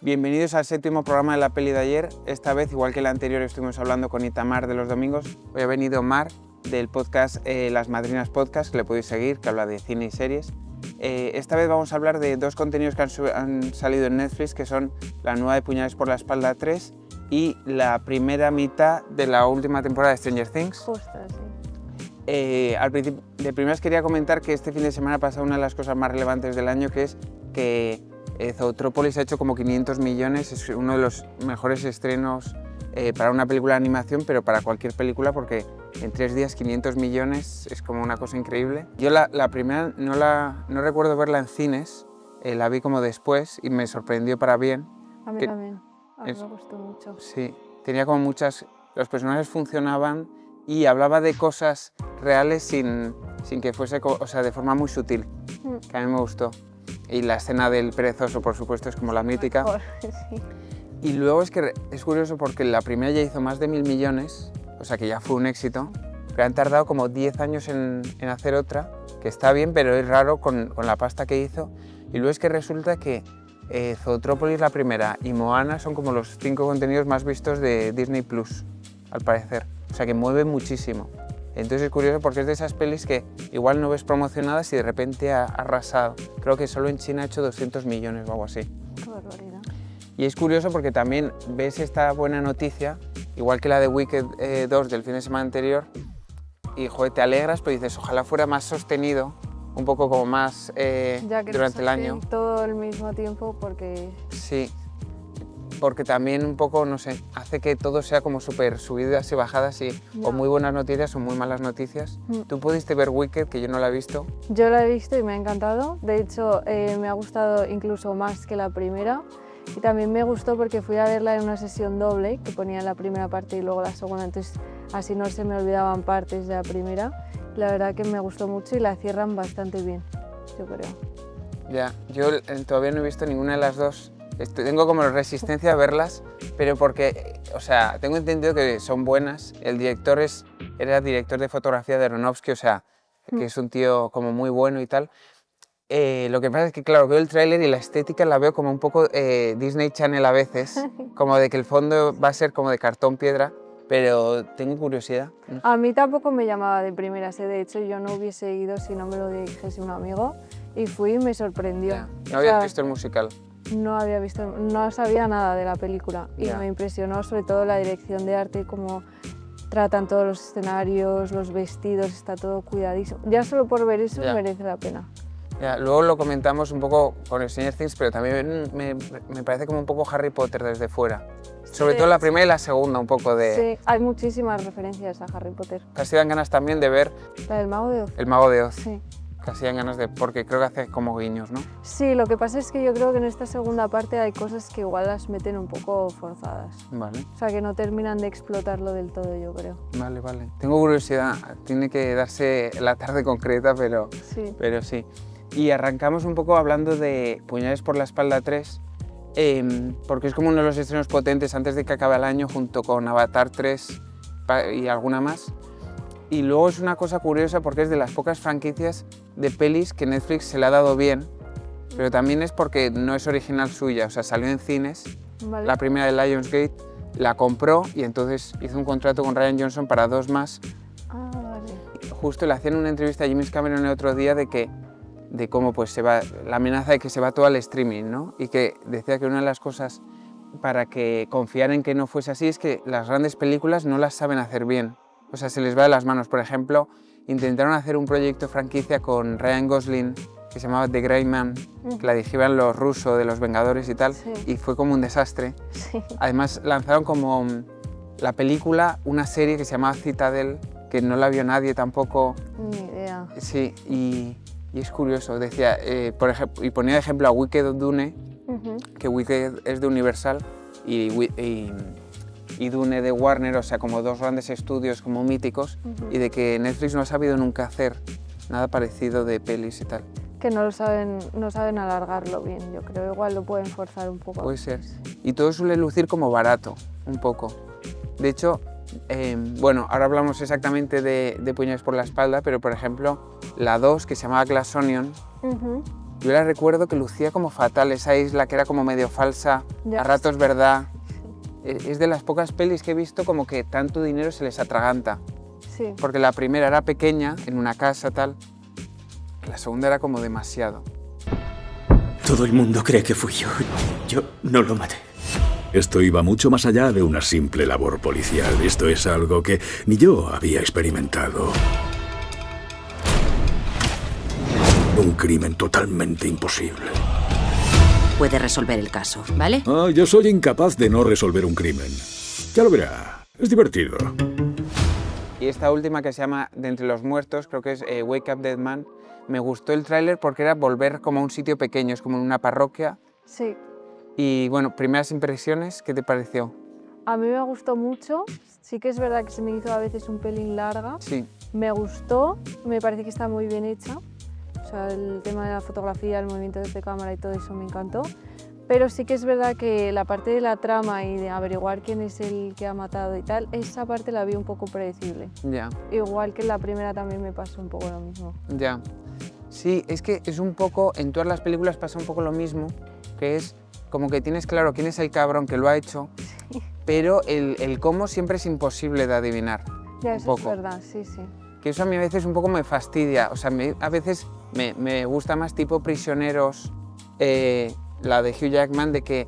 Bienvenidos al séptimo programa de la peli de ayer. Esta vez, igual que el anterior, estuvimos hablando con Itamar de los domingos. Hoy ha venido Mar del podcast Las Madrinas Podcast, que le podéis seguir, que habla de cine y series. Esta vez vamos a hablar de dos contenidos que han salido en Netflix, que son la nueva de Puñales por la Espalda 3 y la primera mitad de la última temporada de Stranger Things. Justo, sí. Al principio, de primeras quería comentar que este fin de semana ha pasado una de las cosas más relevantes del año, que es que Zootropolis ha hecho como 500 millones, es uno de los mejores estrenos para una película de animación, pero para cualquier película, porque en 3 días 500 millones es como una cosa increíble. Yo la primera no recuerdo verla en cines, la vi como después y me sorprendió para bien. A mí también, a mí me gustó mucho. Sí, tenía como los personajes funcionaban y hablaba de cosas reales sin que fuese, o sea, de forma muy sutil, que a mí me gustó. Y la escena del perezoso, por supuesto, es como la mítica. Sí. Y luego es curioso porque la primera ya hizo más de 1.000 millones, o sea que ya fue un éxito, pero han tardado como 10 años en hacer otra, que está bien, pero es raro con la pasta que hizo. Y luego es que resulta que Zootropolis, la primera, y Moana son como los 5 contenidos más vistos de Disney Plus, al parecer. O sea que mueve muchísimo. Entonces es curioso porque es de esas pelis que igual no ves promocionadas y de repente ha arrasado. Creo que solo en China ha hecho 200 millones o algo así. Qué barbaridad. Y es curioso porque también ves esta buena noticia, igual que la de Wicked 2 del fin de semana anterior, y joder, te alegras, pero dices, ojalá fuera más sostenido, un poco como más Ya que durante el año. todo al mismo tiempo porque... Sí, porque también un poco, no sé, hace que todo sea como súper subidas y bajadas, y o muy buenas noticias o muy malas noticias. ¿Tú pudiste ver Wicked, que yo no la he visto? Yo la he visto y me ha encantado. De hecho, me ha gustado incluso más que la primera. Y también me gustó porque fui a verla en una sesión doble, que ponía la primera parte y luego la segunda, entonces así no se me olvidaban partes de la primera. La verdad que me gustó mucho y la cierran bastante bien, yo creo. Ya, yo todavía no he visto ninguna de las dos. Tengo como resistencia a verlas, pero porque, o sea, tengo entendido que son buenas. El director era director de fotografía de Aronofsky, o sea, que es un tío como muy bueno y tal. Lo que pasa es que, claro, veo el tráiler y la estética la veo como un poco Disney Channel a veces, como de que el fondo va a ser como de cartón piedra, pero tengo curiosidad. A mí tampoco me llamaba de primeras, de hecho yo no hubiese ido si no me lo dijese un amigo y fui y me sorprendió. Ya. ¿No habías visto el musical? No sabía nada de la película y me impresionó sobre todo la dirección de arte, cómo tratan todos los escenarios, los vestidos, está todo cuidadísimo. Ya solo por ver eso merece la pena. Ya, luego lo comentamos un poco con Stranger Things, pero también me parece como un poco Harry Potter desde fuera. Sobre todo la primera y la segunda, un poco de... Sí, hay muchísimas referencias a Harry Potter. Casi dan ganas también de ver... ¿La del Mago de Oz? El Mago de Oz. Sí. Casi dan ganas de... porque creo que hace como guiños, ¿no? Sí, lo que pasa es que yo creo que en esta segunda parte hay cosas que igual las meten un poco forzadas. Vale. O sea, que no terminan de explotarlo del todo, yo creo. Vale, vale. Tengo curiosidad, tiene que darse la tarde concreta, pero sí. Y arrancamos un poco hablando de Puñales por la Espalda 3, porque es como uno de los estrenos potentes antes de que acabe el año, junto con Avatar 3 y alguna más. Y luego es una cosa curiosa porque es de las pocas franquicias de pelis que Netflix se le ha dado bien, pero también es porque no es original suya, o sea, salió en cines, la primera de Lionsgate, la compró y entonces hizo un contrato con Rian Johnson para 2 más. Ah, vale. Justo le hacían una entrevista a James Cameron el otro día de cómo pues se va, la amenaza de que se va todo al streaming, ¿no? Y que decía que una de las cosas para que confiar en que no fuese así es que las grandes películas no las saben hacer bien. O sea, se les va de las manos. Por ejemplo, intentaron hacer un proyecto franquicia con Ryan Gosling que se llamaba The Gray Man, que la dirigían los rusos de los Vengadores y tal, y fue como un desastre. Sí. Además, lanzaron como la película una serie que se llamaba Citadel, que no la vio nadie tampoco. Ni idea. Sí, y es curioso, decía, por ejemplo, y ponía de ejemplo a Wicked Dune, que Wicked es de Universal y Dune de Warner, o sea, como 2 grandes estudios como míticos, y de que Netflix no ha sabido nunca hacer nada parecido de pelis y tal. Que no saben alargarlo bien, yo creo, igual lo pueden forzar un poco. Puede ser. Y todo suele lucir como barato, un poco. De hecho, bueno, ahora hablamos exactamente de Puñales por la Espalda, pero por ejemplo, la 2, que se llamaba Glass Onion, yo la recuerdo que lucía como fatal, esa isla que era como medio falsa, a ratos verdad. Es de las pocas pelis que he visto como que tanto dinero se les atraganta. Sí. Porque la primera era pequeña, en una casa tal, la segunda era como demasiado. Todo el mundo cree que fui yo. Yo no lo maté. Esto iba mucho más allá de una simple labor policial. Esto es algo que ni yo había experimentado. Un crimen totalmente imposible. Puede resolver el caso, ¿vale? Yo soy incapaz de no resolver un crimen. Ya lo verá. Es divertido. Y esta última que se llama De entre los muertos, creo que es Wake Up Dead Man, me gustó el tráiler porque era volver como a un sitio pequeño, es como en una parroquia. Sí. Y bueno, primeras impresiones, ¿qué te pareció? A mí me gustó mucho, sí que es verdad que se me hizo a veces un pelín larga. Sí. Me gustó, me parece que está muy bien hecha. O sea, el tema de la fotografía, el movimiento de cámara y todo eso me encantó. Pero sí que es verdad que la parte de la trama y de averiguar quién es el que ha matado y tal, esa parte la vi un poco predecible. Ya. Igual que en la primera también me pasó un poco lo mismo. Ya. Sí, es que es un poco, en todas las películas pasa un poco lo mismo, que es como que tienes claro quién es el cabrón que lo ha hecho, sí. Pero el cómo siempre es imposible de adivinar. Ya, eso es verdad, sí, sí. Que eso a mí a veces un poco me fastidia, o sea, a veces me gusta más tipo Prisioneros, la de Hugh Jackman, de que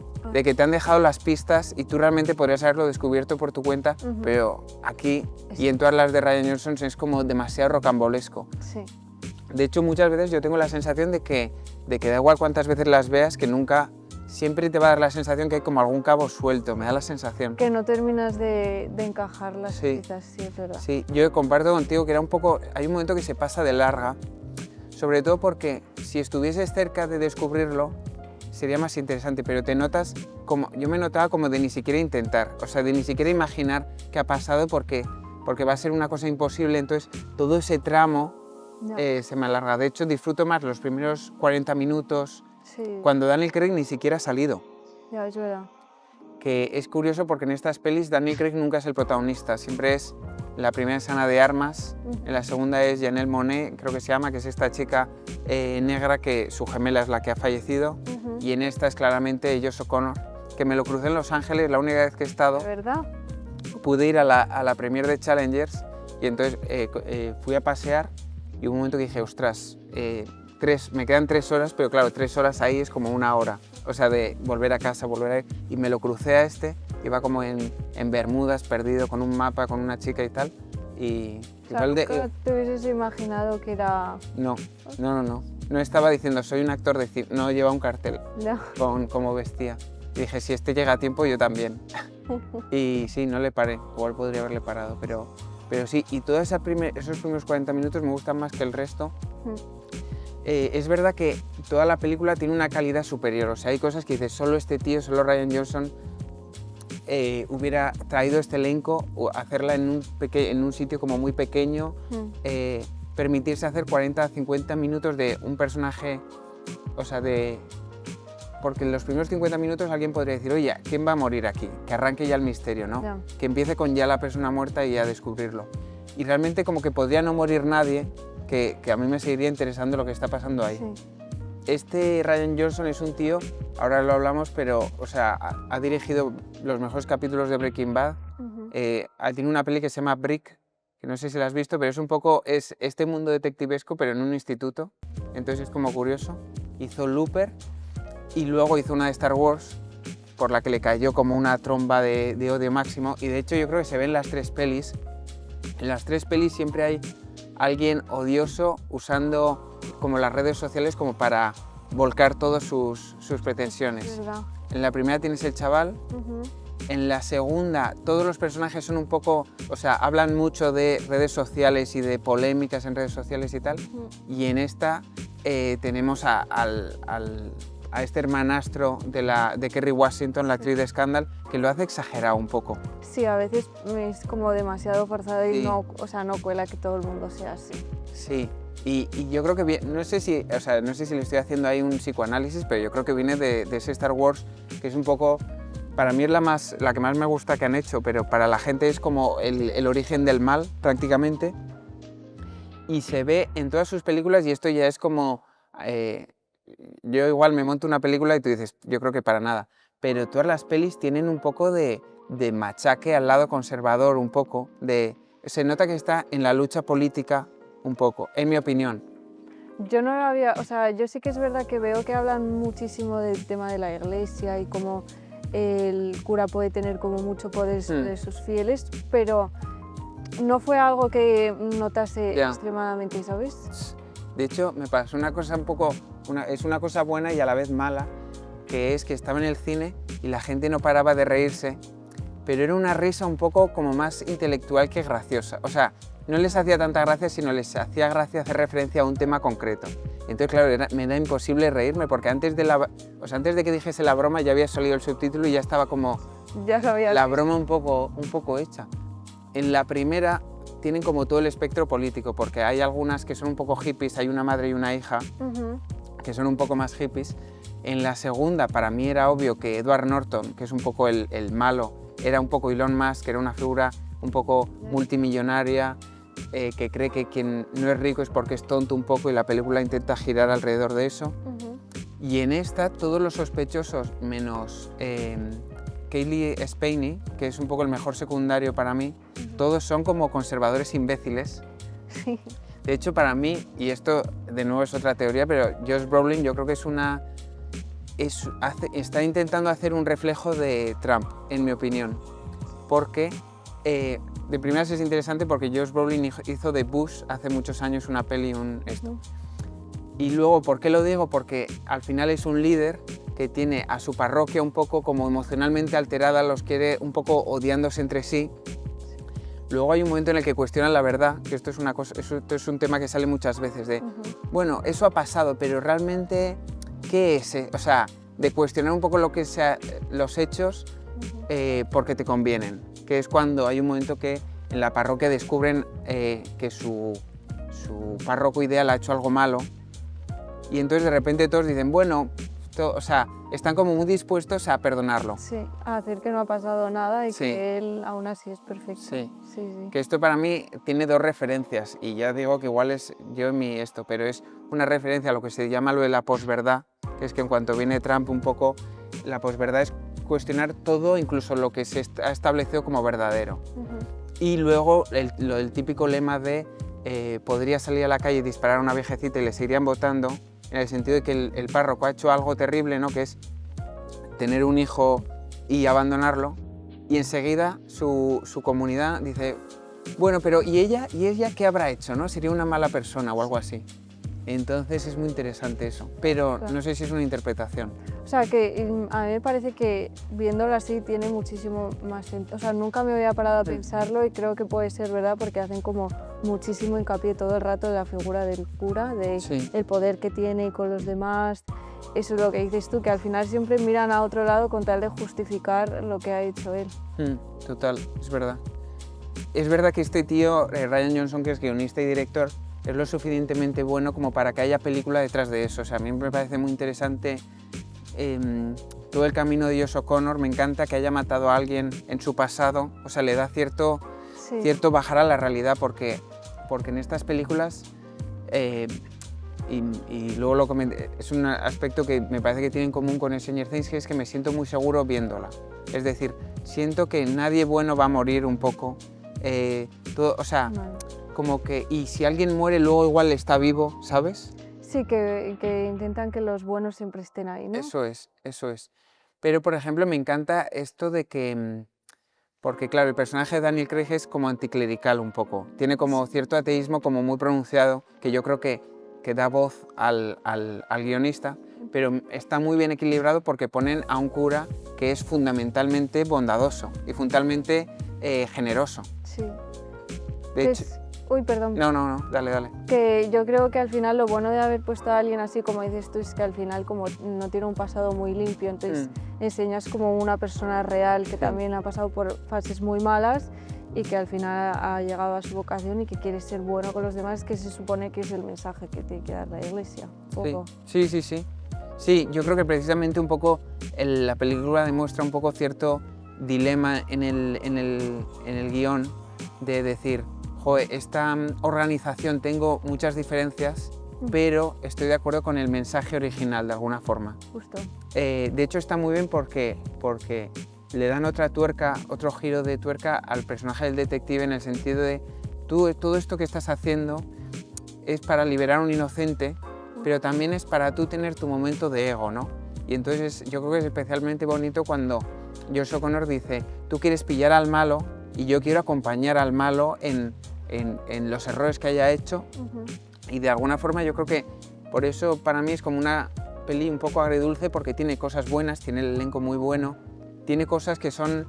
te han dejado las pistas y tú realmente podrías haberlo descubierto por tu cuenta, pero aquí y en todas las de Rian Johnson es como demasiado rocambolesco. Sí. De hecho, muchas veces yo tengo la sensación de que da igual cuántas veces las veas, que nunca, siempre te va a dar la sensación que hay como algún cabo suelto, me da la sensación. Que no terminas de encajar las piezas, sí, es verdad. Sí, yo comparto contigo que era un poco, hay un momento que se pasa de larga, sobre todo porque si estuvieses cerca de descubrirlo, sería más interesante, pero te notas como, yo me notaba como de ni siquiera intentar, o sea, de ni siquiera imaginar qué ha pasado porque va a ser una cosa imposible, entonces todo ese tramo se me alarga. De hecho, disfruto más los primeros 40 minutos, cuando Daniel Craig ni siquiera ha salido. Ya, es verdad. Que es curioso porque en estas pelis Daniel Craig nunca es el protagonista, siempre es, la primera es Ana de Armas, en la segunda es Janelle Monáe, creo que se llama, que es esta chica negra que su gemela es la que ha fallecido, y en esta es claramente Josh O'Connor, que me lo crucé en Los Ángeles, la única vez que he estado. ¿De verdad? Pude ir a la premiere de Challengers y entonces fui a pasear y hubo un momento que dije, ostras, me quedan 3 horas, pero claro, 3 horas ahí es como 1 hora, o sea, de volver a casa, volver a ir, y me lo crucé a iba como en Bermudas, perdido, con un mapa, con una chica y tal, y... O sea, ¿nunca te hubieses imaginado que era...? No estaba diciendo, soy un actor de cine, no lleva un cartel con cómo vestía. Y dije, si este llega a tiempo, yo también. Y sí, no le paré, igual podría haberle parado, pero sí, y todos esos primeros 40 minutos me gustan más que el resto. Es verdad que toda la película tiene una calidad superior, o sea, hay cosas que dices, solo este tío, solo Rian Johnson hubiera traído este elenco, o hacerla en un sitio como muy pequeño, permitirse hacer 40-50 minutos de un personaje, o sea, porque en los primeros 50 minutos alguien podría decir, oye, ¿quién va a morir aquí? Que arranque ya el misterio, ¿no? Yeah. Que empiece con ya la persona muerta y ya descubrirlo. Y realmente como que podría no morir nadie, que a mí me seguiría interesando lo que está pasando ahí. Sí. Este Rian Johnson es un tío, ahora lo hablamos, pero o sea, ha dirigido los mejores capítulos de Breaking Bad. Tiene una peli que se llama Brick, que no sé si la has visto, pero es un poco este mundo detectivesco, pero en un instituto. Entonces es como curioso. Hizo Looper. Y luego hizo una de Star Wars, por la que le cayó como una tromba de odio máximo. Y de hecho yo creo que se ve en las 3 pelis. En las 3 pelis siempre hay alguien odioso usando como las redes sociales como para volcar todas sus pretensiones. En la primera tienes el chaval. En la segunda todos los personajes son un poco, o sea, hablan mucho de redes sociales y de polémicas en redes sociales y tal. Y en esta tenemos a este hermanastro de Kerry Washington, la actriz de Scandal, que lo hace exagerado un poco. Sí, a veces es como demasiado forzado y no cuela que todo el mundo sea así. Sí, y yo creo que no sé si le estoy haciendo ahí un psicoanálisis, pero yo creo que viene de ese Star Wars, que es un poco, para mí es la que más me gusta que han hecho, pero para la gente es como el origen del mal, prácticamente, y se ve en todas sus películas, y esto ya es como... yo igual me monto una película y tú dices, yo creo que para nada, pero todas las pelis tienen un poco de machaque al lado conservador, un poco, se nota que está en la lucha política un poco, en mi opinión. Yo no lo había, o sea, yo sí que es verdad que veo que hablan muchísimo del tema de la iglesia y cómo el cura puede tener como mucho poder sobre sus fieles, pero no fue algo que notase extremadamente, ¿sabes? De hecho, me pasó una cosa un poco, es una cosa buena y a la vez mala, que es que estaba en el cine y la gente no paraba de reírse, pero era una risa un poco como más intelectual que graciosa. O sea, no les hacía tanta gracia, sino les hacía gracia hacer referencia a un tema concreto. Entonces, claro, me era imposible reírme porque antes de que dijese la broma ya había salido el subtítulo y ya estaba como ya sabía la broma un poco hecha. En la primera tienen como todo el espectro político, porque hay algunas que son un poco hippies, hay una madre y una hija que son un poco más hippies. En la segunda, para mí era obvio que Edward Norton, que es un poco el malo, era un poco Elon Musk, que era una figura un poco multimillonaria, que cree que quien no es rico es porque es tonto un poco y la película intenta girar alrededor de eso. Y en esta, todos los sospechosos, menos Cailee Spaeny, que es un poco el mejor secundario para mí, todos son como conservadores imbéciles. Sí. De hecho, para mí, y esto de nuevo es otra teoría, pero Josh Brolin yo creo que está intentando hacer un reflejo de Trump, en mi opinión. Porque, de primeras es interesante porque Josh Brolin hizo de Bush hace muchos años una peli, Y luego, ¿por qué lo digo? Porque al final es un líder que tiene a su parroquia un poco como emocionalmente alterada, los quiere un poco odiándose entre sí. Luego hay un momento en el que cuestionan la verdad, que esto es un tema que sale muchas veces, de, bueno, eso ha pasado, pero realmente, ¿qué es? O sea, de cuestionar un poco los hechos porque te convienen, que es cuando hay un momento que en la parroquia descubren que su párroco ideal ha hecho algo malo, y entonces de repente todos dicen, bueno, o sea, están como muy dispuestos a perdonarlo. Sí, a hacer que no ha pasado nada y sí. que él aún así es perfecto. Sí. Sí, sí. Que esto para mí tiene dos referencias, y ya digo que igual es yo en mi esto, pero es una referencia a lo que se llama lo de la posverdad, que es que en cuanto viene Trump un poco, la posverdad es cuestionar todo, incluso lo que se ha establecido como verdadero. Y luego el típico lema de podría salir a la calle y disparar a una viejecita y le seguirían votando, en el sentido de que el párroco ha hecho algo terrible, ¿no? Que es tener un hijo y abandonarlo, y enseguida su comunidad dice, bueno, pero ¿y ella qué habrá hecho, no? Sería una mala persona o algo así. Entonces es muy interesante eso, pero claro, no sé si es una interpretación. O sea, que a mí me parece que viéndolo así tiene muchísimo más sentido. O sea, nunca me había parado a pensarlo y creo que puede ser verdad porque hacen como muchísimo hincapié todo el rato de la figura del cura, de el poder que tiene con los demás. Eso es lo que dices tú, que al final siempre miran a otro lado con tal de justificar lo que ha hecho él. Total, es verdad. Es verdad que este tío, Rian Johnson, que es guionista y director, es lo suficientemente bueno como para que haya película detrás de eso. O sea, a mí me parece muy interesante todo el camino de Josh O'Connor. Me encanta que haya matado a alguien en su pasado. O sea, le da cierto bajar a la realidad porque en estas películas, y luego lo comenté, es un aspecto que me parece que tiene en común con Stranger Things, que es que me siento muy seguro viéndola. Es decir, siento que nadie bueno va a morir un poco. O sea, como que, y si alguien muere luego igual está vivo, ¿sabes? Sí, que intentan que los buenos siempre estén ahí, ¿no? Eso es. Pero, por ejemplo, me encanta esto de que, porque claro, el personaje de Daniel Craig es como anticlerical un poco, tiene como cierto ateísmo como muy pronunciado, que yo creo que da voz al guionista, pero está muy bien equilibrado porque ponen a un cura que es fundamentalmente bondadoso y fundamentalmente generoso. Sí. De hecho, uy, perdón. No, dale. Que yo creo que al final lo bueno de haber puesto a alguien así, como dices tú, es que al final como no tiene un pasado muy limpio, entonces enseñas como una persona real que también ha pasado por fases muy malas y que al final ha llegado a su vocación y que quiere ser bueno con los demás, que se supone que es el mensaje que tiene que dar la Iglesia. Sí. Sí, yo creo que precisamente un poco la película demuestra un poco cierto dilema en el guión de decir, joder, esta organización tengo muchas diferencias pero estoy de acuerdo con el mensaje original de alguna forma. Justo. De hecho está muy bien porque le dan otra tuerca, otro giro de tuerca al personaje del detective en el sentido de todo esto que estás haciendo es para liberar a un inocente, pero también es para tú tener tu momento de ego, ¿no? Y entonces yo creo que es especialmente bonito cuando Josh O'Connor dice, tú quieres pillar al malo y yo quiero acompañar al malo en los errores que haya hecho. Y de alguna forma yo creo que por eso para mí es como una peli un poco agridulce porque tiene cosas buenas, tiene el elenco muy bueno, tiene cosas que son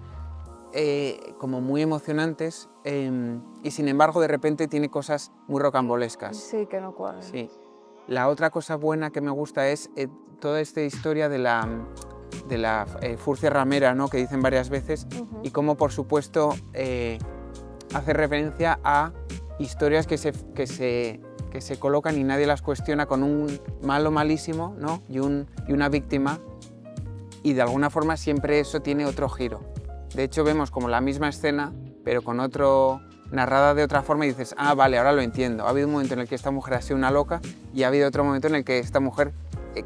como muy emocionantes y sin embargo de repente tiene cosas muy rocambolescas. Sí, que no cuadran. Sí. La otra cosa buena que me gusta es toda esta historia de la furcia ramera, ¿no? Que dicen varias veces y cómo por supuesto hace referencia a historias que se colocan y nadie las cuestiona con un malo malísimo, ¿no? y una víctima, y de alguna forma siempre eso tiene otro giro. De hecho vemos como la misma escena pero con otro narrada de otra forma y dices, ah vale, ahora lo entiendo. Ha habido un momento en el que esta mujer ha sido una loca y ha habido otro momento en el que esta mujer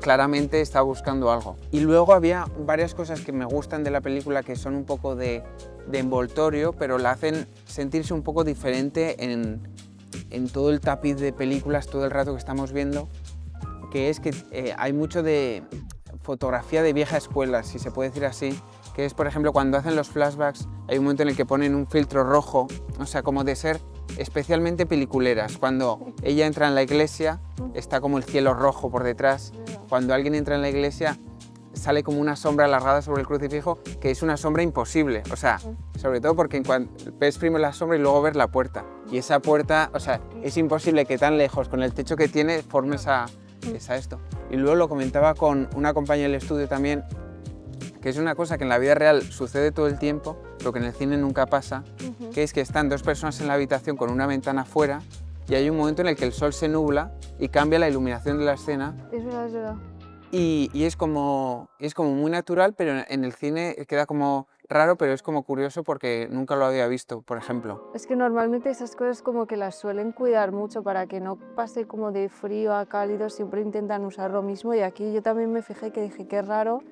claramente está buscando algo. Y luego había varias cosas que me gustan de la película que son un poco de envoltorio, pero la hacen sentirse un poco diferente en todo el tapiz de películas todo el rato que estamos viendo, que es que hay mucho de fotografía de vieja escuela, si se puede decir así, que es, por ejemplo, cuando hacen los flashbacks, hay un momento en el que ponen un filtro rojo, o sea, como de ser especialmente peliculeras. Cuando ella entra en la iglesia, está como el cielo rojo por detrás. Cuando alguien entra en la iglesia, sale como una sombra alargada sobre el crucifijo, que es una sombra imposible, o sea, sobre todo porque ves primero la sombra y luego ves la puerta. Y esa puerta, o sea, es imposible que tan lejos, con el techo que tiene, forme esa esto. Y luego lo comentaba con una compañera del estudio también, que es una cosa que en la vida real sucede todo el tiempo, pero que en el cine nunca pasa, que es que están dos personas en la habitación con una ventana afuera y hay un momento en el que el sol se nubla y cambia la iluminación de la escena. Es verdad, es verdad. Y es como muy natural, pero en el cine queda como raro, pero es como curioso porque nunca lo había visto, por ejemplo. Es que normalmente esas cosas como que las suelen cuidar mucho para que no pase como de frío a cálido, siempre intentan usar lo mismo y aquí yo también me fijé que dije que es raro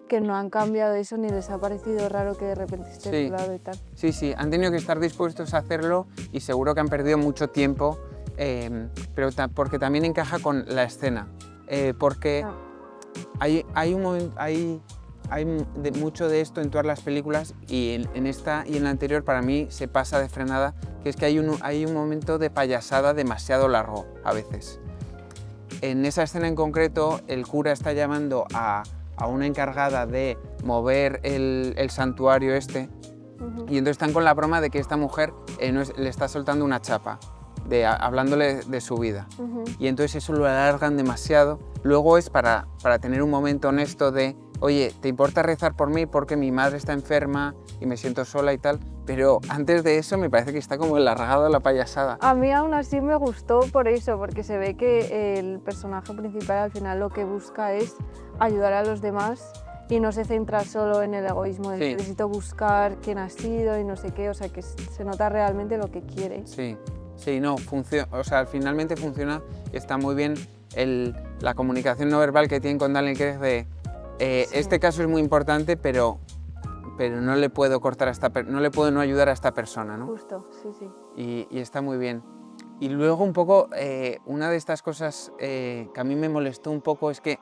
que no han cambiado eso ni les ha parecido raro que de repente esté nublado y tal. Sí, sí, han tenido que estar dispuestos a hacerlo y seguro que han perdido mucho tiempo, pero porque también encaja con la escena, porque hay mucho de esto en todas las películas y en esta y en la anterior para mí se pasa de frenada, que es que hay un momento de payasada demasiado largo a veces. En esa escena en concreto el cura está llamando a una encargada de mover el santuario este y entonces están con la broma de que esta mujer le está soltando una chapa, hablándole de su vida y entonces eso lo alargan demasiado. Luego es para tener un momento honesto de oye, ¿te importa rezar por mí porque mi madre está enferma y me siento sola y tal? Pero antes de eso me parece que está como alargado la payasada. A mí aún así me gustó por eso, porque se ve que el personaje principal al final lo que busca es ayudar a los demás y no se centra solo en el egoísmo de necesito buscar quién ha sido y no sé qué, o sea que se nota realmente lo que quiere. Sí, sí, no, o sea, finalmente funciona, está muy bien la comunicación no verbal que tienen con Daniel Craig de este caso es muy importante, pero no le puedo cortar no le puedo no ayudar a esta persona, ¿no? Justo, sí, sí. Y está muy bien. Y luego un poco, una de estas cosas que a mí me molestó un poco es que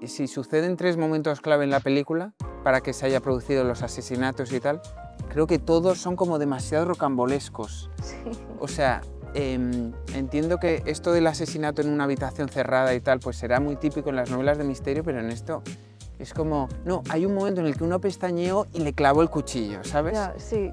si suceden 3 momentos clave en la película para que se haya producido los asesinatos y tal, creo que todos son como demasiado rocambolescos. Sí. O sea, entiendo que esto del asesinato en una habitación cerrada y tal, pues será muy típico en las novelas de misterio, pero en esto es como, no, hay un momento en el que uno pestañeó y le clavó el cuchillo, ¿sabes? Ya, sí.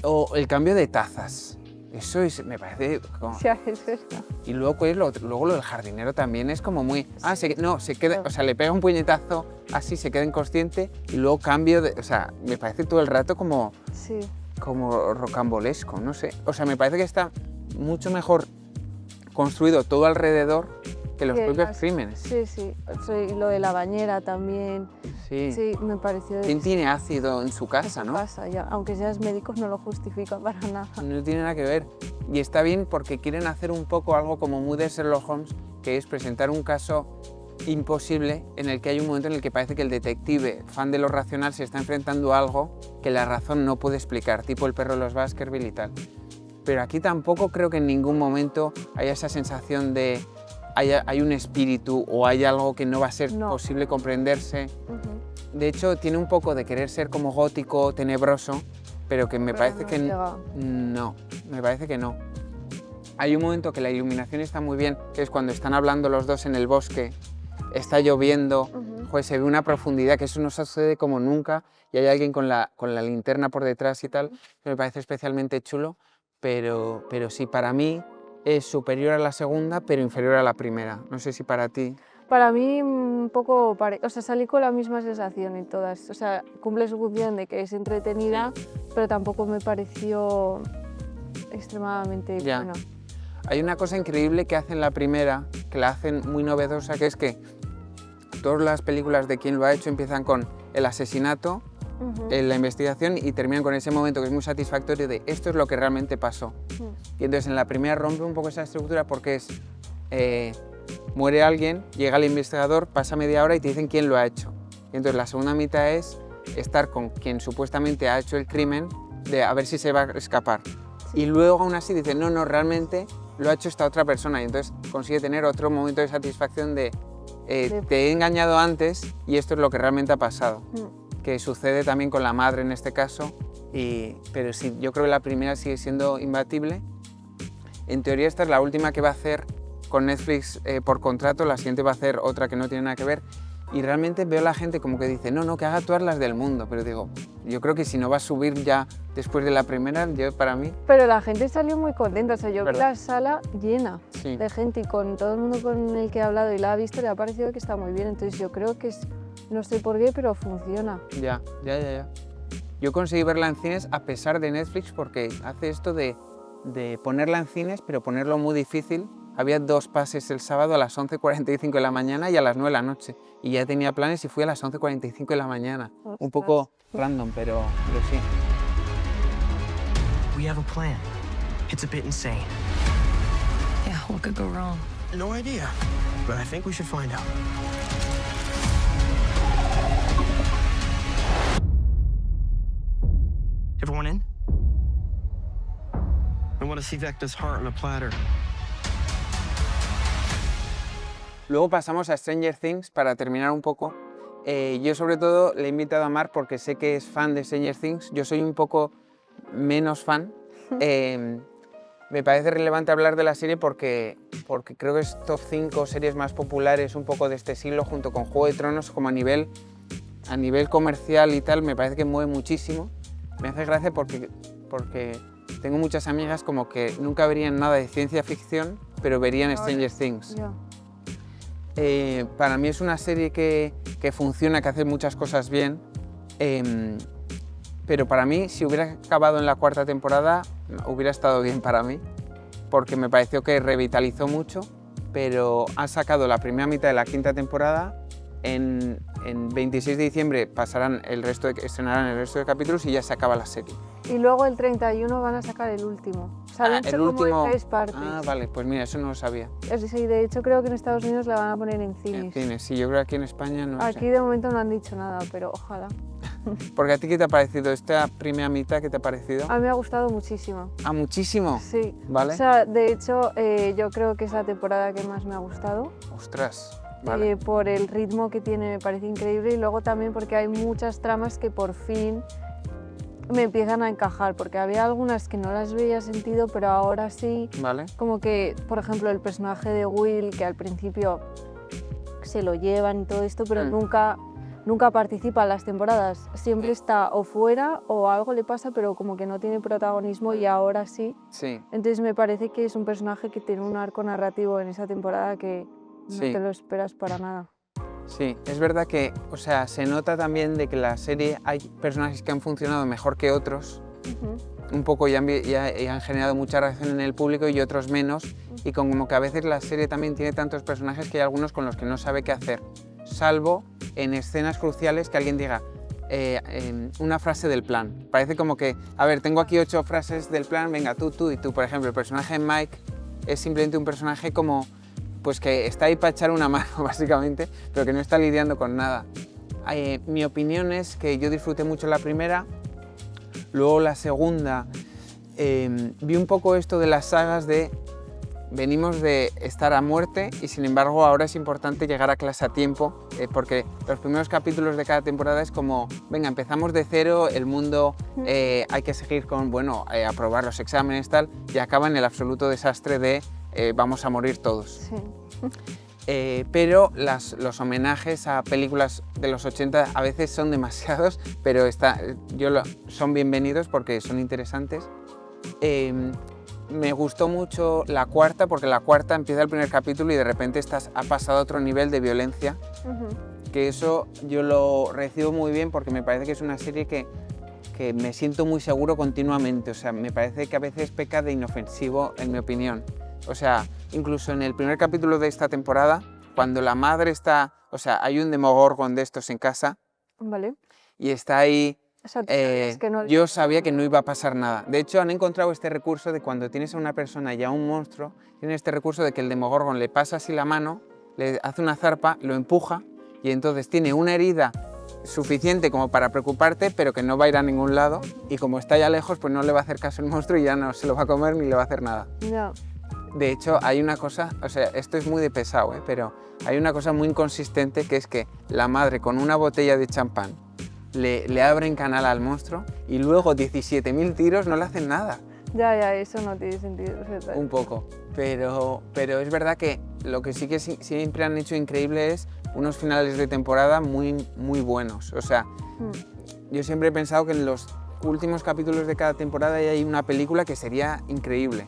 O el cambio de tazas. Eso me parece como... Sí, es verdad. Y luego, pues, luego lo del jardinero también es como muy... se queda, o sea, le pega un puñetazo así, se queda inconsciente y luego cambio de... O sea, me parece todo el rato como... Sí. Como rocambolesco, no sé. O sea, me parece que está mucho mejor construido todo alrededor que los propios crímenes. Sí, sí. Y lo de la bañera también. Sí. Sí, me pareció... ¿Quién tiene ácido en su casa, no? Pasa, ya. Aunque seas médicos no lo justifica para nada. No tiene nada que ver. Y está bien porque quieren hacer un poco algo como muy de Sherlock Holmes, que es presentar un caso imposible en el que hay un momento en el que parece que el detective, fan de lo racional, se está enfrentando a algo que la razón no puede explicar, tipo el perro de los Baskerville y tal. Pero aquí tampoco creo que en ningún momento haya esa sensación de hay un espíritu o hay algo que no va a ser posible comprenderse. De hecho, tiene un poco de querer ser como gótico, tenebroso, pero que me parece que no, me parece que no. Hay un momento que la iluminación está muy bien, que es cuando están hablando los dos en el bosque, está lloviendo, joder, se ve una profundidad, que eso no sucede como nunca, y hay alguien con la linterna por detrás y tal, que me parece especialmente chulo, pero sí, para mí es superior a la segunda, pero inferior a la primera. No sé si para ti. Para mí un poco, o sea, salí con la misma sensación en todas. O sea, cumple su función de que es entretenida, pero tampoco me pareció extremadamente buena. Hay una cosa increíble que hacen la primera, que la hacen muy novedosa, que es que todas las películas de Quién lo ha hecho empiezan con el asesinato, la investigación, y terminan con ese momento que es muy satisfactorio de esto es lo que realmente pasó. Y entonces en la primera rompe un poco esa estructura porque es... muere alguien, llega el investigador, pasa media hora y te dicen quién lo ha hecho. Y entonces la segunda mitad es estar con quien supuestamente ha hecho el crimen, de a ver si se va a escapar. Y luego aún así dicen, no, realmente lo ha hecho esta otra persona. Y entonces consigue tener otro momento de satisfacción de te he engañado antes y esto es lo que realmente ha pasado. Que sucede también con la madre en este caso. Pero sí, yo creo que la primera sigue siendo imbatible. En teoría esta es la última que va a hacer con Netflix por contrato, la siguiente va a hacer otra que no tiene nada que ver, y realmente veo a la gente como que dice, no, que haga todas las del mundo, pero digo, yo creo que si no va a subir ya después de la primera, para mí... Pero la gente salió muy contenta, o sea, yo vi la sala llena de gente y con todo el mundo con el que he hablado y la ha visto le ha parecido que está muy bien, entonces yo creo que no sé por qué, pero funciona. Ya. Yo conseguí verla en cines a pesar de Netflix porque hace esto de ponerla en cines, pero ponerlo muy difícil. Había 2 pases el sábado a las 11:45 de la mañana y a las 9 de la noche. Y ya tenía planes y fui a las 11:45 de la mañana. Ostras. Un poco random, pero sí. We have a plan. It's a bit insane. Yeah, what could go wrong? No idea, but I think we should find out. Everyone in? I want to see Vecna's heart on a platter. Luego pasamos a Stranger Things para terminar un poco. Yo sobre todo le he invitado a Mar porque sé que es fan de Stranger Things. Yo soy un poco menos fan. Me parece relevante hablar de la serie porque creo que es top 5 series más populares un poco de este siglo, junto con Juego de Tronos, como a nivel comercial y tal, me parece que mueve muchísimo. Me hace gracia porque tengo muchas amigas como que nunca verían nada de ciencia ficción, pero verían Stranger Things. Para mí es una serie que funciona, que hace muchas cosas bien, pero para mí, si hubiera acabado en la 4ª temporada, hubiera estado bien para mí, porque me pareció que revitalizó mucho, pero han sacado la primera mitad de la 5ª temporada, en 26 de diciembre estrenarán el resto de capítulos y ya se acaba la serie. Y luego el 31 van a sacar el último. O sea, han hecho como en 3 partes. Ah, vale, pues mira, eso no lo sabía. Sí, de hecho creo que en Estados Unidos la van a poner en cines. En cines, sí, yo creo que aquí en España no sé. Aquí de momento no han dicho nada, pero ojalá. Porque a ti, ¿qué te ha parecido? Esta primera mitad, ¿qué te ha parecido? A mí me ha gustado muchísimo. ¿Ah, muchísimo? Sí. ¿Vale? O sea, de hecho, yo creo que es la temporada que más me ha gustado. Ostras. Vale. Por el ritmo que tiene me parece increíble y luego también porque hay muchas tramas que por fin me empiezan a encajar, porque había algunas que no las veía sentido, pero ahora sí. Vale. Como que, por ejemplo, el personaje de Will, que al principio se lo llevan y todo esto, pero nunca participa en las temporadas. Siempre está o fuera o algo le pasa, pero como que no tiene protagonismo y ahora sí. Sí. Entonces me parece que es un personaje que tiene un arco narrativo en esa temporada que no te lo esperas para nada. Sí, es verdad que, o sea, se nota también de que la serie hay personajes que han funcionado mejor que otros, un poco y han generado mucha reacción en el público y otros menos, y como que a veces la serie también tiene tantos personajes que hay algunos con los que no sabe qué hacer, salvo en escenas cruciales que alguien diga una frase del plan. Parece como que, a ver, tengo aquí 8 frases del plan, venga, tú y tú. Por ejemplo, el personaje de Mike es simplemente un personaje como pues que está ahí para echar una mano, básicamente, pero que no está lidiando con nada. Mi opinión es que yo disfruté mucho la primera, luego la segunda vi un poco esto de las sagas de venimos de estar a muerte y sin embargo ahora es importante llegar a clase a tiempo, porque los primeros capítulos de cada temporada es como, venga, empezamos de cero, el mundo hay que seguir con, bueno, aprobar los exámenes tal, y acaba en el absoluto desastre de vamos a morir todos. Sí. Pero los homenajes a películas de los 80 a veces son demasiados, pero son bienvenidos porque son interesantes. Me gustó mucho la cuarta, porque la cuarta empieza el primer capítulo y de repente ha pasado a otro nivel de violencia, que eso yo lo recibo muy bien porque me parece que es una serie que me siento muy seguro continuamente, o sea, me parece que a veces peca de inofensivo, en mi opinión. O sea, incluso en el primer capítulo de esta temporada, cuando la madre está, o sea, hay un Demogorgon de estos en casa, Vale. y está ahí. Es que no... Yo sabía que no iba a pasar nada. De hecho, han encontrado este recurso de cuando tienes a una persona y a un monstruo, tienen este recurso de que el Demogorgon le pasa así la mano, le hace una zarpa, lo empuja y entonces tiene una herida suficiente como para preocuparte, pero que no va a ir a ningún lado, y como está ya lejos, pues no le va a hacer caso el monstruo y ya no se lo va a comer ni le va a hacer nada. No. De hecho, hay una cosa, o sea, esto es muy de pesado, pero hay una cosa muy inconsistente, que es que la madre con una botella de champán le abren canal al monstruo y luego 17.000 tiros no le hacen nada. Ya, eso no tiene sentido. Un poco, pero es verdad que lo que sí que siempre han hecho increíble es unos finales de temporada muy, muy buenos. O sea, yo siempre he pensado que en los últimos capítulos de cada temporada hay una película que sería increíble.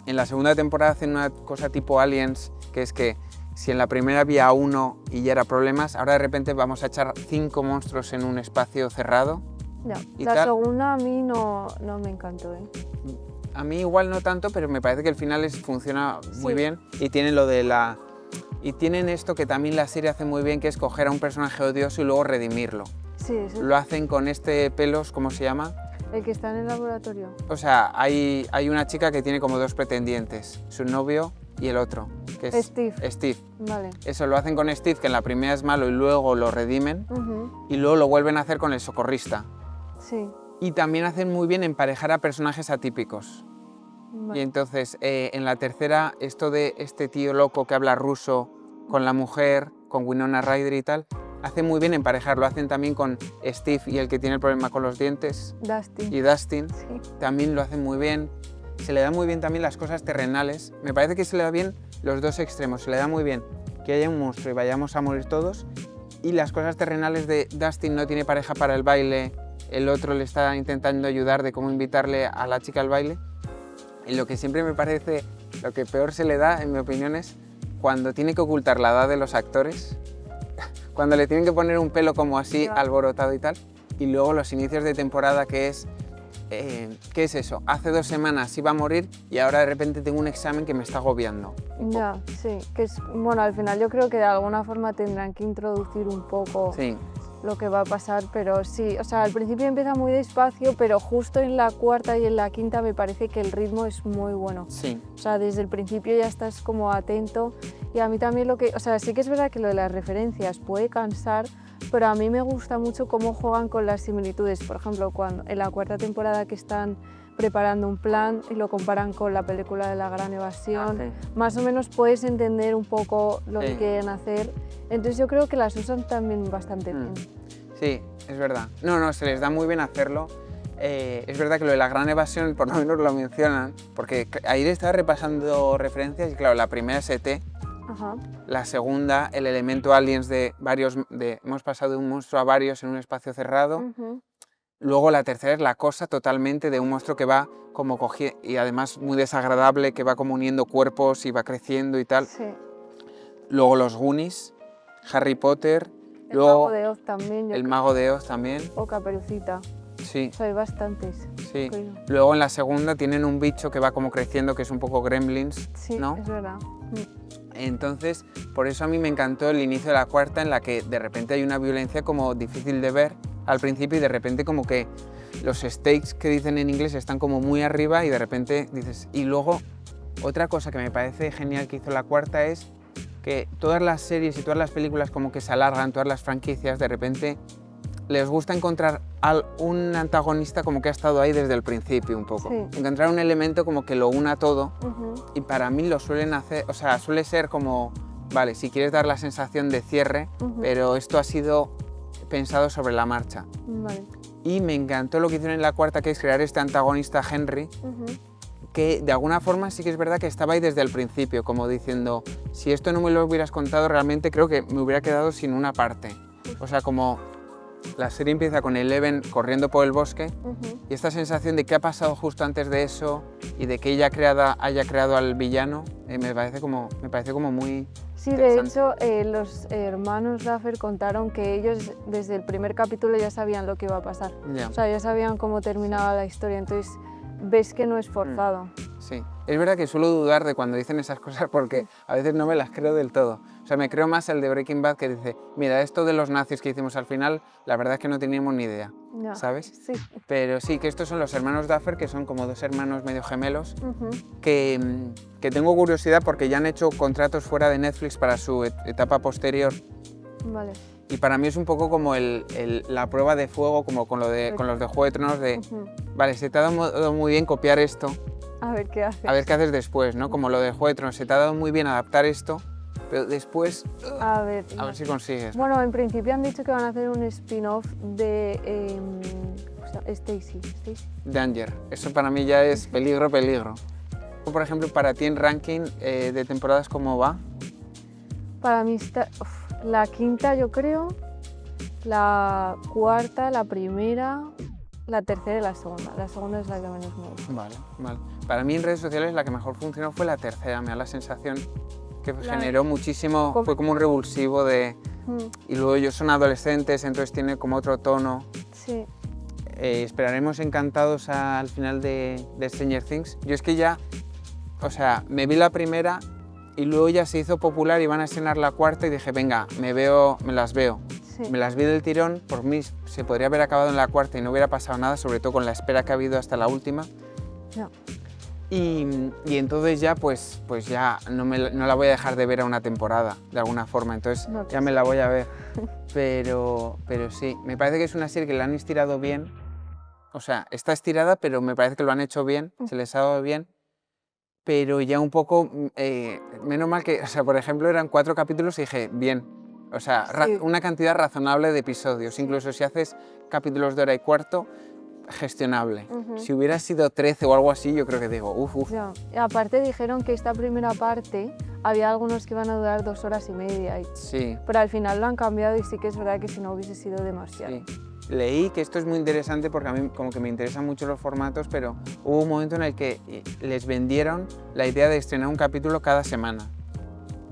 En la segunda temporada hacen una cosa tipo Aliens, que es que si en la primera había uno y ya era problemas, ahora de repente vamos a echar 5 monstruos en un espacio cerrado. Ya. La segunda a mí no me encantó. A mí igual no tanto, pero me parece que el final funciona muy bien, y tienen y tienen esto que también la serie hace muy bien, que es coger a un personaje odioso y luego redimirlo. Sí. Lo hacen con este Pelos, ¿cómo se llama? El que está en el laboratorio. O sea, hay una chica que tiene como 2 pretendientes, su novio y el otro, que es Steve. Vale. Eso lo hacen con Steve, que en la primera es malo y luego lo redimen, y luego lo vuelven a hacer con el socorrista. Sí. Y también hacen muy bien emparejar a personajes atípicos. Vale. Y entonces, en la tercera, esto de este tío loco que habla ruso con la mujer, con Winona Ryder y tal, hace muy bien emparejar. Lo hacen también con Steve y el que tiene el problema con los dientes. Dustin. Y Dustin. Sí. También lo hacen muy bien. Se le da muy bien también las cosas terrenales. Me parece que se le da bien los dos extremos. Se le da muy bien que haya un monstruo y vayamos a morir todos. Y las cosas terrenales de Dustin no tiene pareja para el baile. El otro le está intentando ayudar de cómo invitarle a la chica al baile. Y lo que siempre me parece, lo que peor se le da, en mi opinión, es cuando tiene que ocultar la edad de los actores, cuando le tienen que poner un pelo como así, alborotado y tal, y luego los inicios de temporada, que es, ¿qué es eso? Hace 2 semanas iba a morir y ahora de repente tengo un examen que me está agobiando. Ya, sí, que es, bueno, al final yo creo que de alguna forma tendrán que introducir un poco lo que va a pasar, pero sí, o sea, al principio empieza muy despacio, pero justo en la cuarta y en la quinta me parece que el ritmo es muy bueno. Sí. O sea, desde el principio ya estás como atento, y a mí también o sea, sí que es verdad que lo de las referencias puede cansar, pero a mí me gusta mucho cómo juegan con las similitudes. Por ejemplo, cuando en la cuarta temporada que están preparando un plan y lo comparan con la película de La Gran Evasión, más o menos puedes entender un poco lo que quieren hacer. Entonces yo creo que las usan también bastante bien. Sí, es verdad. No, se les da muy bien hacerlo. Es verdad que lo de La Gran Evasión por lo menos lo mencionan, porque ahí le estaba repasando referencias y claro, la primera es ET, la segunda el elemento Aliens hemos pasado de un monstruo a varios en un espacio cerrado. Luego la tercera es La Cosa, totalmente, de un monstruo que va como cogiendo, y además muy desagradable, que va como uniendo cuerpos y va creciendo y tal. Sí. Luego los Goonies, Harry Potter, el Mago de Oz también. El Mago de Oz también. O Caperucita. Sí. O sea, hay bastantes. Sí. Luego en la segunda tienen un bicho que va como creciendo, que es un poco Gremlins, sí, ¿no? Es verdad. Entonces, por eso a mí me encantó el inicio de la cuarta, en la que de repente hay una violencia como difícil de ver al principio y de repente como que los stakes que dicen en inglés están como muy arriba y de repente dices, y luego otra cosa que me parece genial que hizo la cuarta es que todas las series y todas las películas como que se alargan, todas las franquicias, de repente les gusta encontrar un antagonista como que ha estado ahí desde el principio un poco. Sí. Encontrar un elemento como que lo una todo y para mí lo suelen hacer, o sea, suele ser como, vale, si quieres dar la sensación de cierre, pero esto ha sido pensado sobre la marcha. Vale. Y me encantó lo que hicieron en la cuarta, que es crear este antagonista Henry, que de alguna forma sí que es verdad que estaba ahí desde el principio, como diciendo, si esto no me lo hubieras contado, realmente creo que me hubiera quedado sin una parte. O sea, como la serie empieza con Eleven corriendo por el bosque y esta sensación de qué ha pasado justo antes de eso y de que ella haya creado al villano, me parece como muy... Sí, de hecho, los hermanos Duffer contaron que ellos desde el primer capítulo ya sabían lo que iba a pasar. O sea, ya sabían cómo terminaba la historia, entonces ves que no es forzado. Sí, es verdad que suelo dudar de cuando dicen esas cosas porque a veces no me las creo del todo. O sea, me creo más el de Breaking Bad que dice, mira, esto de los nazis que hicimos al final, la verdad es que no teníamos ni idea, ¿sabes? Sí. Pero sí, que estos son los hermanos Duffer, que son como dos hermanos medio gemelos, que tengo curiosidad porque ya han hecho contratos fuera de Netflix para su etapa posterior. Vale. Y para mí es un poco como la prueba de fuego, como con los de Juego de Tronos, de, vale, se te ha dado muy bien copiar esto, a ver qué haces. A ver qué haces después, ¿no? Como lo de Juego de Tronos, se te ha dado muy bien adaptar esto, pero después, a ver si consigues. Bueno, en principio han dicho que van a hacer un spin-off de Stacy. Danger, eso para mí ya es peligro. Por ejemplo, para ti en ranking de temporadas, ¿cómo va? Para mí está la quinta, yo creo, la cuarta, la primera, la tercera y la segunda. La segunda es la que menos me gusta. Vale. Para mí en redes sociales la que mejor funcionó fue la tercera. Me da la sensación que generó muchísimo, fue como un revulsivo de... Y luego ellos son adolescentes, entonces tiene como otro tono. Sí. Esperaremos encantados al final de Stranger Things. Yo es que ya, o sea, me vi la primera y luego ya se hizo popular y van a estrenar la cuarta y dije, venga, me las veo. Sí. Me las vi del tirón, por mí se podría haber acabado en la cuarta y no hubiera pasado nada, sobre todo con la espera que ha habido hasta la última. No. Y entonces ya, pues ya no la voy a dejar de ver a una temporada, de alguna forma, entonces no, ya me la voy a ver. Pero sí, me parece que es una serie que la han estirado bien, o sea, está estirada, pero me parece que lo han hecho bien, se les ha dado bien. Pero ya un poco, menos mal que, o sea, por ejemplo, eran 4 capítulos y dije, bien, o sea, sí, una cantidad razonable de episodios, incluso si haces capítulos de hora y cuarto, gestionable. Si hubiera sido 13 o algo así, yo creo que digo, uf. Ya. Y aparte dijeron que esta primera parte, había algunos que iban a durar 2 horas y media. Sí. Pero al final lo han cambiado y sí que es verdad que si no hubiese sido demasiado. Sí. Leí que esto es muy interesante porque a mí como que me interesan mucho los formatos, pero hubo un momento en el que les vendieron la idea de estrenar un capítulo cada semana.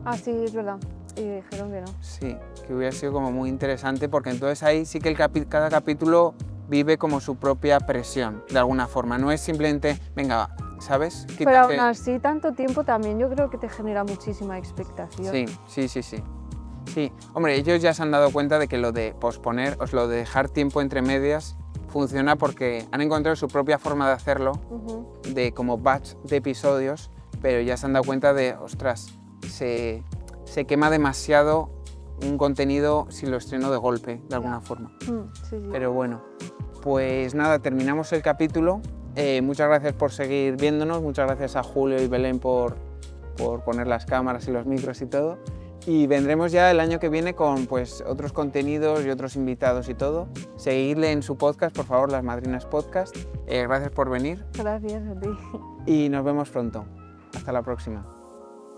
Ah, sí, es verdad. Y dijeron que no. Sí, que hubiera sido como muy interesante porque entonces ahí sí que cada capítulo vive como su propia presión, de alguna forma. No es simplemente, venga, ¿sabes? Pero aún así, tanto tiempo también yo creo que te genera muchísima expectación. Sí. Sí, hombre, ellos ya se han dado cuenta de que lo de posponer, o lo de dejar tiempo entre medias, funciona porque han encontrado su propia forma de hacerlo, de como batch de episodios, pero ya se han dado cuenta de, ostras, se quema demasiado un contenido si lo estreno de golpe, de alguna forma. Sí. Pero bueno, pues nada, terminamos el capítulo. Muchas gracias por seguir viéndonos, muchas gracias a Julio y Belén por poner las cámaras y los micros y todo. Y vendremos ya el año que viene con pues, otros contenidos y otros invitados y todo. Seguidle en su podcast, por favor, Las Madrinas Podcast. Gracias por venir. Gracias a ti. Y nos vemos pronto. Hasta la próxima.